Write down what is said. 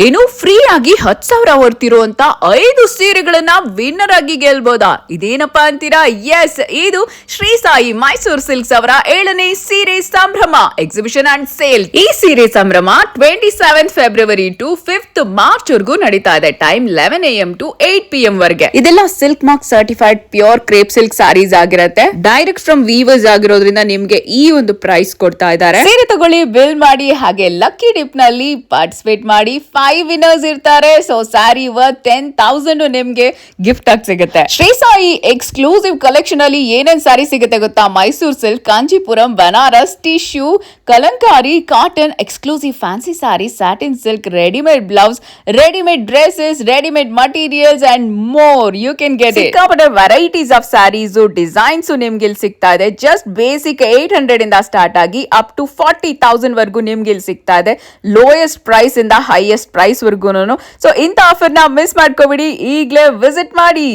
ಏನು ಫ್ರೀ ಆಗಿ 10,000 ಹೊರ್ತಿರುವಂತ 5 ಸೀರೆಗಳನ್ನ ವಿನ್ನರ್ ಆಗಿ ಗೆಲ್ಬೋದಾ? ಇದೇನಪ್ಪಾ ಅಂತೀರಾ? ಎಸ್, ಇದು ಶ್ರೀ ಸಾಯಿ ಮೈಸೂರು ಸಿಲ್ಕ್ಸ್ ಅವರ 7ನೇ ಸೀರೆ ಸಂಭ್ರಮ ಎಕ್ಸಿಬಿಷನ್ ಅಂಡ್ ಸೇಲ್. ಈ ಸೀರೆ ಸಂಭ್ರಮ 27 ಫೆಬ್ರವರಿ ಟು 5th ಮಾರ್ಚ್ ವರೆಗೂ ನಡೀತಾ ಇದೆ. ಟೈಮ್ 11 AM ಟು 8 PM ವರೆಗೆ. ಇದೆಲ್ಲ silk mark certified pure crepe silk sarees ಆಗಿರುತ್ತೆ. ಡೈರೆಕ್ಟ್ ಫ್ರಮ್ ವೀವರ್ಸ್ ಆಗಿರೋದ್ರಿಂದ ನಿಮ್ಗೆ ಈ ಒಂದು ಪ್ರೈಸ್ ಕೊಡ್ತಾ ಇದ್ದಾರೆ. ಸೀರೆ ತಗೊಳ್ಳಿ, ಬಿಲ್ ಮಾಡಿ, ಹಾಗೆ ಲಕ್ಕಿ ಡಿಪ್ ನಲ್ಲಿ ಪಾರ್ಟಿಸಿಪೇಟ್ ಮಾಡಿ. 5 ವಿನ್ನರ್ಸ್ ಇರ್ತಾರೆ. ಸೊ ಸ್ಯಾರಿ ವರ್ತ್ 10,000 ನಿಮ್ಗೆ ಗಿಫ್ಟ್ ಆಗಿ ಸಿಗುತ್ತೆ. ಶ್ರೀ ಸಾಯಿ ಎಕ್ಸ್ಕ್ಲೂಸಿವ್ ಕಲೆಕ್ಷನ್ ಅಲ್ಲಿ ಏನೇನ್ ಸ್ಯಾರಿ ಸಿಗುತ್ತೆ ಗೊತ್ತಾ? Mysuru silk, Kanchipuram, Banaras, tissue, kalamkari, cotton, exclusive fancy sari, satin silk, readymade blouse, readymade dresses, readymade materials and more. You can get it. ಸಿಕ್ಕಾಪಟ್ಟೆ ವೆರೈಟೀಸ್ ಆಫ್ ಸ್ಯಾರೀಸ್, ಡಿಸೈನ್ಸ್ ನಿಮ್ಗೆ ಇಲ್ಲಿ ಸಿಗ್ತಾ ಇದೆ. ಜಸ್ಟ್ ಬೇಸಿಕ್ 800 ಇಂದ ಸ್ಟಾರ್ಟ್ ಆಗಿ ಅಪ್ ಟು 40,000 ವರೆಗೂ ನಿಮ್ಗೆ ಇಲ್ಲಿ ಸಿಗ್ತಾ ಇದೆ. ಲೋಯೆಸ್ಟ್ ಪ್ರೈಸ್ ಇಂದ ಹೈಯೆಸ್ಟ್ ಪ್ರೈಸ್ ವರ್ಗೂನು. ಸೊ ಇಂಥ ಆಫರ್ ನ ಮಿಸ್ ಮಾಡ್ಕೋಬಿಡಿ, ಈಗಲೇ ವಿಸಿಟ್ ಮಾಡಿ.